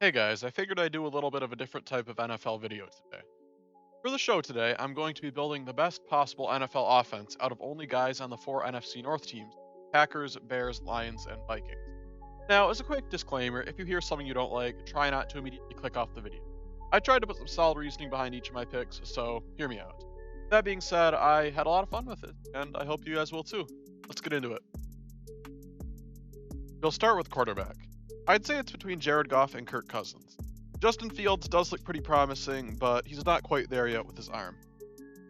Hey guys, I figured I'd do a little bit of a different type of NFL video today. For the show today, I'm going to be building the best possible NFL offense out of only guys on the four NFC North teams: Packers, Bears, Lions, and Vikings. Now, as a quick disclaimer, if you hear something you don't like, try not to immediately click off the video. I tried to put some solid reasoning behind each of my picks, so hear me out. That being said, I had a lot of fun with it, and I hope you guys will too. Let's get into it. We'll start with quarterback. I'd say it's between Jared Goff and Kirk Cousins. Justin Fields does look pretty promising, but he's not quite there yet with his arm.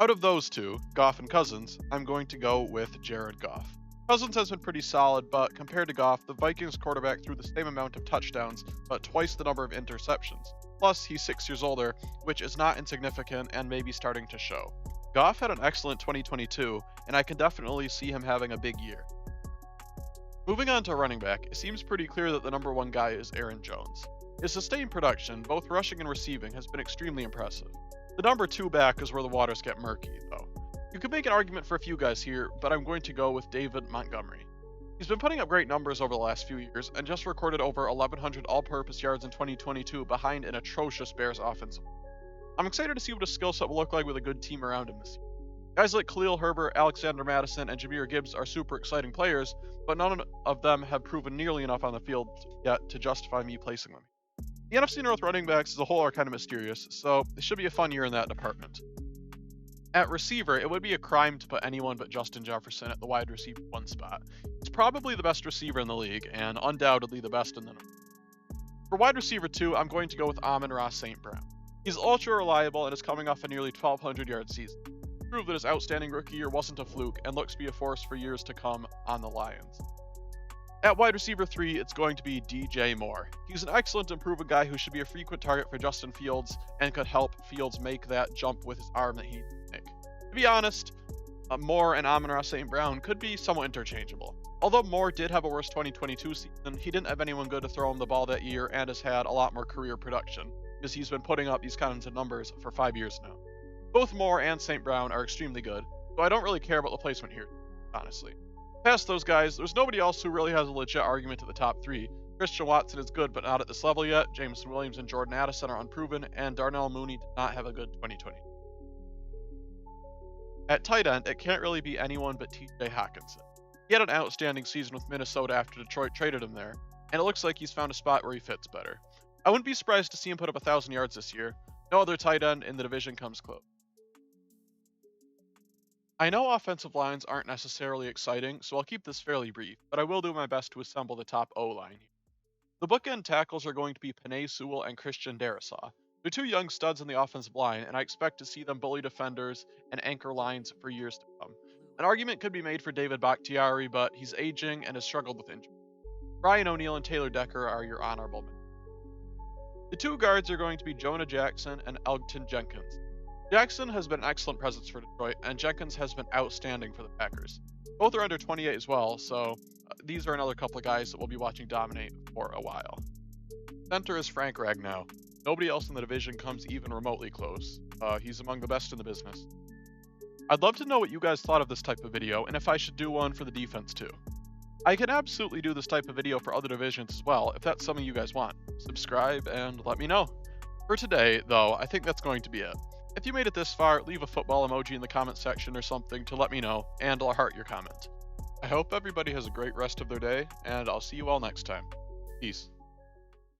Out of those two, Goff and Cousins, I'm going to go with Jared Goff. Cousins has been pretty solid, but compared to Goff, the Vikings quarterback threw the same amount of touchdowns, but twice the number of interceptions. Plus, he's 6 years older, which is not insignificant and may be starting to show. Goff had an excellent 2022, and I can definitely see him having a big year. Moving on to running back, it seems pretty clear that the number one guy is Aaron Jones. His sustained production, both rushing and receiving, has been extremely impressive. The number two back is where the waters get murky, though. You could make an argument for a few guys here, but I'm going to go with David Montgomery. He's been putting up great numbers over the last few years, and just recorded over 1,100 all-purpose yards in 2022 behind an atrocious Bears offense. I'm excited to see what his skill set will look like with a good team around him this year. Guys like Khalil Herbert, Alexander Mattison, and Jahmyr Gibbs are super exciting players, but none of them have proven nearly enough on the field yet to justify me placing them. The NFC North running backs as a whole are kind of mysterious, so it should be a fun year in that department. At receiver, it would be a crime to put anyone but Justin Jefferson at the wide receiver one spot. He's probably the best receiver in the league, and undoubtedly the best in the number. For wide receiver 2, I'm going to go with Amon-Ra St. Brown. He's ultra reliable and is coming off a nearly 1,200-yard season. Proved that his outstanding rookie year wasn't a fluke and looks to be a force for years to come on the Lions. At wide receiver 3, it's going to be DJ Moore. He's an excellent and proven guy who should be a frequent target for Justin Fields and could help Fields make that jump with his arm that he needs to make. To be honest, Moore and Amon-Ra St. Brown could be somewhat interchangeable. Although Moore did have a worse 2022 season, he didn't have anyone good to throw him the ball that year and has had a lot more career production, because he's been putting up these kinds of numbers for 5 years now. Both Moore and St. Brown are extremely good, so I don't really care about the placement here, honestly. Past those guys, there's nobody else who really has a legit argument to the top 3. Christian Watson is good, but not at this level yet. Jameson Williams and Jordan Addison are unproven, and Darnell Mooney did not have a good 2020. At tight end, it can't really be anyone but TJ Hockenson. He had an outstanding season with Minnesota after Detroit traded him there, and it looks like he's found a spot where he fits better. I wouldn't be surprised to see him put up 1,000 yards this year. No other tight end in the division comes close. I know offensive lines aren't necessarily exciting, so I'll keep this fairly brief, but I will do my best to assemble the top O-line here. The bookend tackles are going to be Penei Sewell and Christian Darrisaw. They're two young studs in the offensive line, and I expect to see them bully defenders and anchor lines for years to come. An argument could be made for David Bakhtiari, but he's aging and has struggled with injury. Brian O'Neill and Taylor Decker are your honorable mentions. The two guards are going to be Jonah Jackson and Elgton Jenkins. Jackson has been an excellent presence for Detroit, and Jenkins has been outstanding for the Packers. Both are under 28 as well, so these are another couple of guys that we'll be watching dominate for a while. Center is Frank Ragnow. Nobody else in the division comes even remotely close. He's among the best in the business. I'd love to know what you guys thought of this type of video, and if I should do one for the defense too. I can absolutely do this type of video for other divisions as well, if that's something you guys want. Subscribe and let me know. For today, though, I think that's going to be it. If you made it this far, leave a football emoji in the comment section or something to let me know, and I'll heart your comment. I hope everybody has a great rest of their day, and I'll see you all next time. Peace.